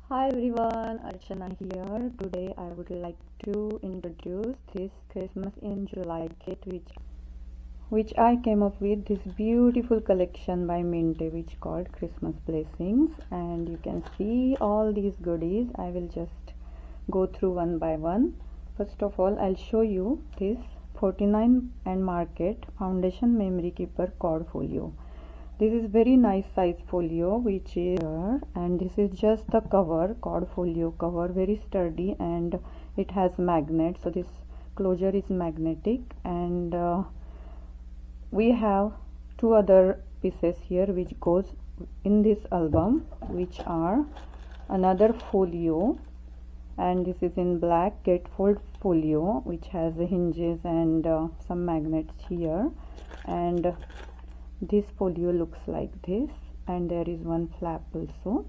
Hi everyone, Archana here. Today I would like to introduce this Christmas in July kit which I came up with this beautiful collection by Minte which called Christmas Blessings, and you can see all these goodies. I will just go through one by one. First of all, I'll show you this 49 and Market Foundation Memory Keeper cord folio. This is very nice size folio which is here, and this is just the cover, cord folio cover, very sturdy, and it has magnet, so this closure is magnetic. And we have two other pieces here which goes in this album, which are another folio, and this is in black gatefold folio which has the hinges and some magnets here. And this folio looks like this, and there is one flap also,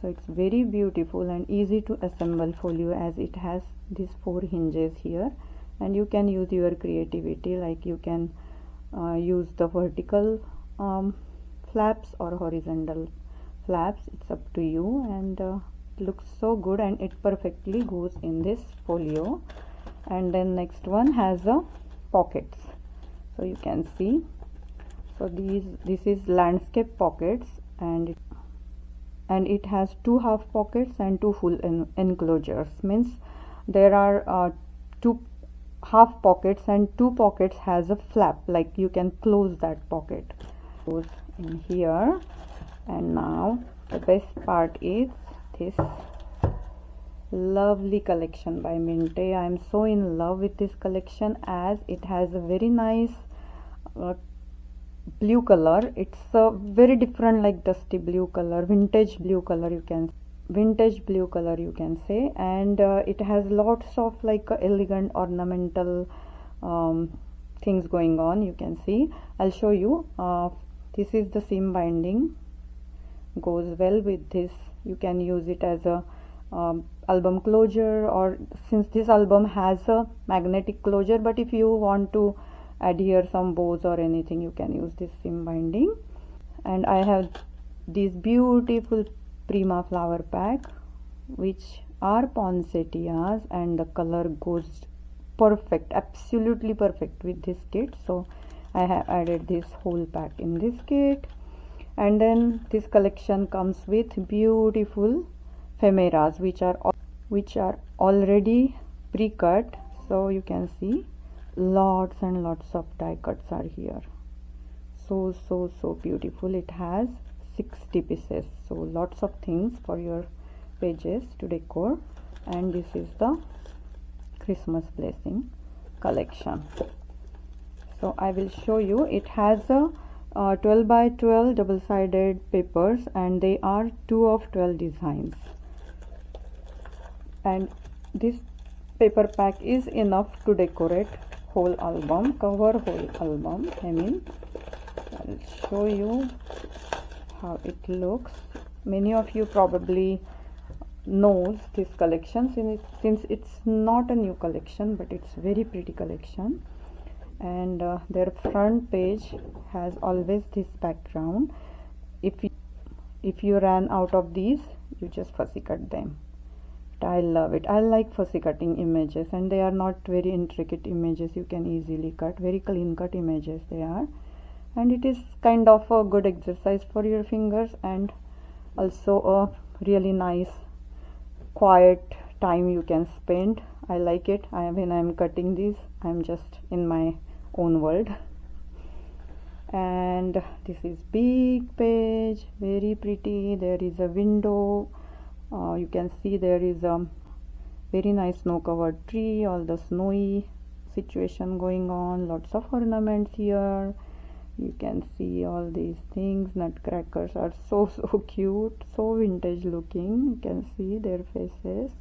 so it's very beautiful and easy to assemble folio as it has these four hinges here, and you can use your creativity, like you can use the vertical flaps or horizontal flaps, it's up to you. And it looks so good and it perfectly goes in this folio. And then next one has a pockets, so you can see, so this is landscape pockets, and it has two half pockets and two full enclosures, means there are two half pockets and two pockets has a flap, like you can close that pocket, goes in here. And now the best part is this lovely collection by Minte. I am so in love with this collection as it has a very nice blue color. It's a very different, like dusty blue color, vintage blue color you can say. And it has lots of like elegant ornamental things going on, you can see. I'll show you. This is the seam binding, goes well with this. You can use it as a album closure, or since this album has a magnetic closure, but if you want to adhere some bows or anything, you can use this seam binding. And I have these beautiful Prima flower pack which are poinsettias, and the color goes perfect, absolutely perfect with this kit, so I have added this whole pack in this kit. And then this collection comes with beautiful femeras which are already pre-cut, so you can see lots and lots of die cuts are here. So beautiful. It has 60 pieces, so lots of things for your pages to decor. And this is the Christmas blessing collection. So I will show you. It has a 12 by 12 double-sided papers, and they are 2 of 12 designs, and this paper pack is enough to decorate whole album, cover whole album. I'll show you how it looks. Many of you probably knows this collection since it's not a new collection, but it's very pretty collection. And their front page has always this background. If you ran out of these, you just fussy cut them. I love it. I like fussy cutting images, and they are not very intricate images, you can easily cut, very clean cut images they are. And it is kind of a good exercise for your fingers, and also a really nice quiet time you can spend. I like it. When I'm cutting these, I'm just in my own world. And this is big page, very pretty. There is a window. You can see there is a very nice snow covered tree, all the snowy situation going on, lots of ornaments here. You can see all these things. Nutcrackers are so cute, so vintage looking. You can see their faces,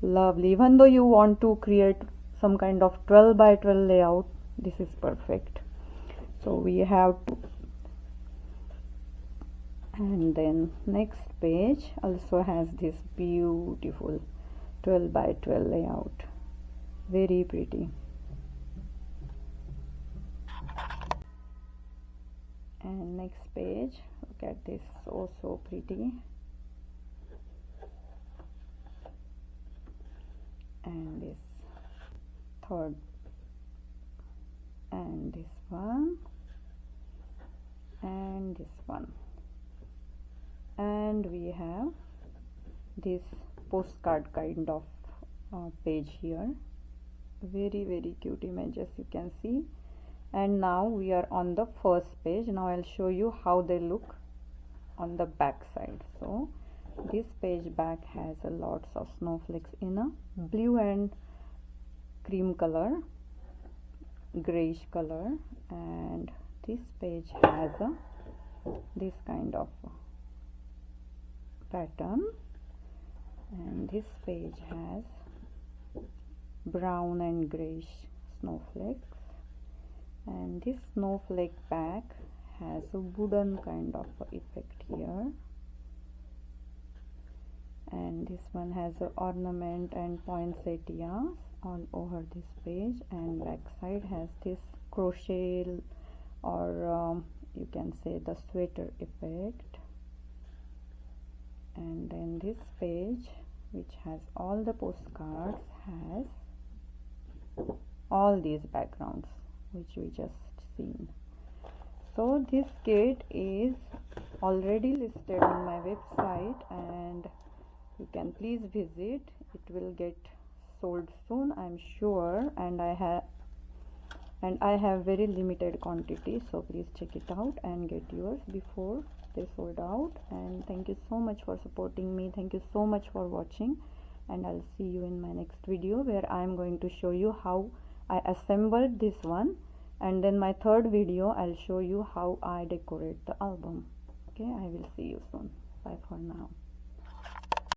lovely. Even though you want to create some kind of 12 by 12 layout, this is perfect. So we have to. And then next page also has this beautiful 12 by 12 layout, very pretty. And next page, look at this, so pretty. and this third, and this one, and this one, and we have this postcard kind of page here. Very cute images you can see. And now we are on the first page. Now I'll show you how they look on the back side. So this page back has a lots of snowflakes in a blue and cream color, grayish color, and this page has this kind of pattern, and this page has brown and grayish snowflakes, and this snowflake back has a wooden kind of effect here, and this one has a ornament and poinsettias all over this page, and back side has this crochet or you can say the sweater effect. And then this page, which has all the postcards, has all these backgrounds which we just seen. So this kit is already listed on my website, and you can please visit. It will get sold soon, I'm sure, and I have very limited quantity, so please check it out and get yours before they sold out. And thank you so much for supporting me. Thank you so much for watching, and I'll see you in my next video, where I'm going to show you how I assembled this one, and then my third video I'll show you how I decorate the album. Okay, I will see you soon. Bye for now.